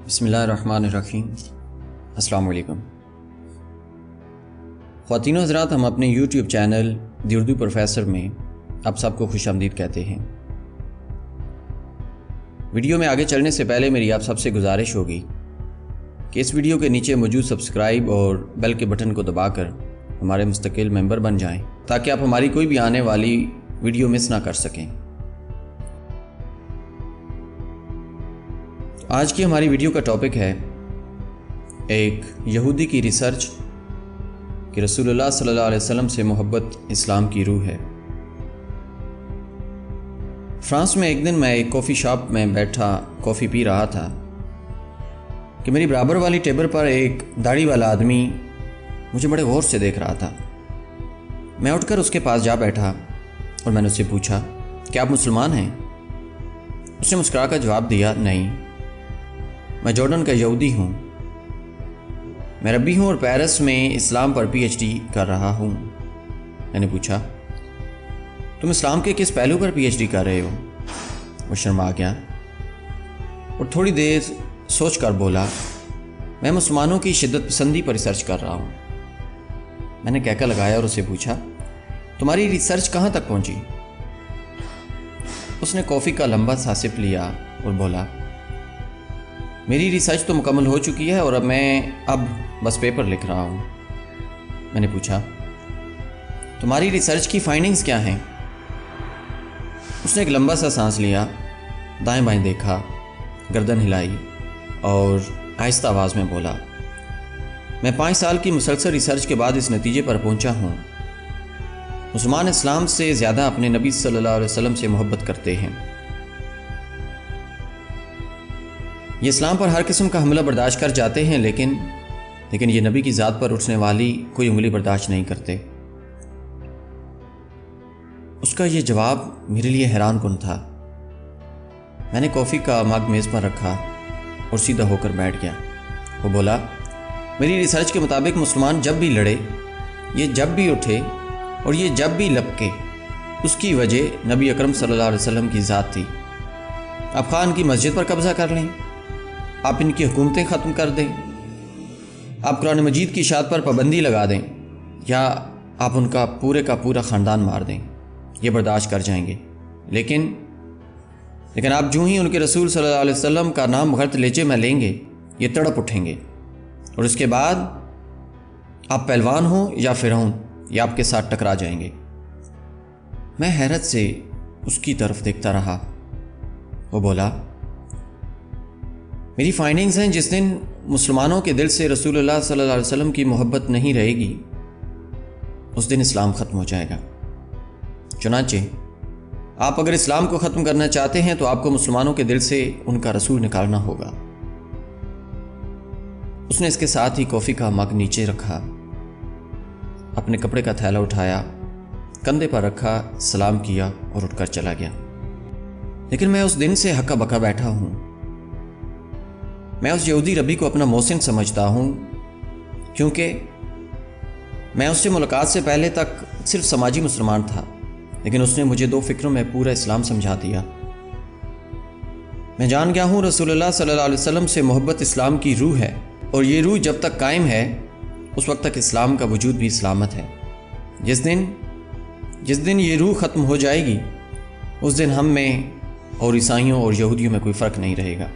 بسم اللہ الرحمن الرحیم۔ السلام علیکم خواتین و حضرات، ہم اپنے یوٹیوب چینل دی اردو پروفیسر میں آپ سب کو خوش آمدید کہتے ہیں۔ ویڈیو میں آگے چلنے سے پہلے میری آپ سب سے گزارش ہوگی کہ اس ویڈیو کے نیچے موجود سبسکرائب اور بیل کے بٹن کو دبا کر ہمارے مستقل ممبر بن جائیں تاکہ آپ ہماری کوئی بھی آنے والی ویڈیو مس نہ کر سکیں۔ آج کی ہماری ویڈیو کا ٹاپک ہے ایک یہودی کی ریسرچ کہ رسول اللہ صلی اللہ علیہ وسلم سے محبت اسلام کی روح ہے۔ فرانس میں ایک دن میں ایک کافی شاپ میں بیٹھا کافی پی رہا تھا کہ میری برابر والی ٹیبل پر ایک داڑھی والا آدمی مجھے بڑے غور سے دیکھ رہا تھا۔ میں اٹھ کر اس کے پاس جا بیٹھا اور میں نے اس سے پوچھا کہ آپ مسلمان ہیں؟ اس نے مسکرا کر جواب دیا، نہیں، میں جارڈن کا یہودی ہوں، میں ربی ہوں اور پیرس میں اسلام پر پی ایچ ڈی کر رہا ہوں۔ میں نے پوچھا، تم اسلام کے کس پہلو پر پی ایچ ڈی کر رہے ہو؟ وہ شرما گیا اور تھوڑی دیر سوچ کر بولا، میں مسلمانوں کی شدت پسندی پر ریسرچ کر رہا ہوں۔ میں نے کہکا لگایا اور اسے پوچھا، تمہاری ریسرچ کہاں تک پہنچی؟ اس نے کافی کا لمبا سا سپ لیا اور بولا، میری ریسرچ تو مکمل ہو چکی ہے اور میں بس پیپر لکھ رہا ہوں۔ میں نے پوچھا، تمہاری ریسرچ کی فائنڈنگز کیا ہیں؟ اس نے ایک لمبا سا سانس لیا، دائیں بائیں دیکھا، گردن ہلائی اور آہستہ آواز میں بولا، میں 5 سال کی مسلسل ریسرچ کے بعد اس نتیجے پر پہنچا ہوں، مسلمان اسلام سے زیادہ اپنے نبی صلی اللہ علیہ وسلم سے محبت کرتے ہیں۔ یہ اسلام پر ہر قسم کا حملہ برداشت کر جاتے ہیں لیکن یہ نبی کی ذات پر اٹھنے والی کوئی انگلی برداشت نہیں کرتے۔ اس کا یہ جواب میرے لیے حیران کن تھا۔ میں نے کافی کا مگ میز پر رکھا اور سیدھا ہو کر بیٹھ گیا۔ وہ بولا، میری ریسرچ کے مطابق مسلمان جب بھی لڑے، یہ جب بھی اٹھے اور یہ جب بھی لپکے، اس کی وجہ نبی اکرم صلی اللہ علیہ وسلم کی ذات تھی۔ آپ خواہ ان کی مسجد پر قبضہ کر لیں، آپ ان کی حکومتیں ختم کر دیں، آپ قرآن مجید کی اشاعت پر پابندی لگا دیں، یا آپ ان کا پورا خاندان مار دیں، یہ برداشت کر جائیں گے۔ لیکن آپ جو ہی ان کے رسول صلی اللہ علیہ وسلم کا نام غلط لہجے میں لیں گے، یہ تڑپ اٹھیں گے، اور اس کے بعد آپ پہلوان ہوں یا فرعون، یہ آپ کے ساتھ ٹکرا جائیں گے۔ میں حیرت سے اس کی طرف دیکھتا رہا۔ وہ بولا، میری فائنڈنگز ہیں، جس دن مسلمانوں کے دل سے رسول اللہ صلی اللہ علیہ وسلم کی محبت نہیں رہے گی، اس دن اسلام ختم ہو جائے گا۔ چنانچہ آپ اگر اسلام کو ختم کرنا چاہتے ہیں تو آپ کو مسلمانوں کے دل سے ان کا رسول نکالنا ہوگا۔ اس نے اس کے ساتھ ہی کافی کا مگ نیچے رکھا، اپنے کپڑے کا تھیلا اٹھایا، کندھے پر رکھا، سلام کیا اور اٹھ کر چلا گیا۔ لیکن میں اس دن سے ہکا بکا بیٹھا ہوں۔ میں اس یہودی ربی کو اپنا محسن سمجھتا ہوں، کیونکہ میں اس سے ملاقات سے پہلے تک صرف سماجی مسلمان تھا، لیکن اس نے مجھے 2 فکروں میں پورا اسلام سمجھا دیا۔ میں جان گیا ہوں رسول اللہ صلی اللہ علیہ وسلم سے محبت اسلام کی روح ہے، اور یہ روح جب تک قائم ہے اس وقت تک اسلام کا وجود بھی سلامت ہے۔ جس دن یہ روح ختم ہو جائے گی، اس دن ہم میں اور عیسائیوں اور یہودیوں میں کوئی فرق نہیں رہے گا۔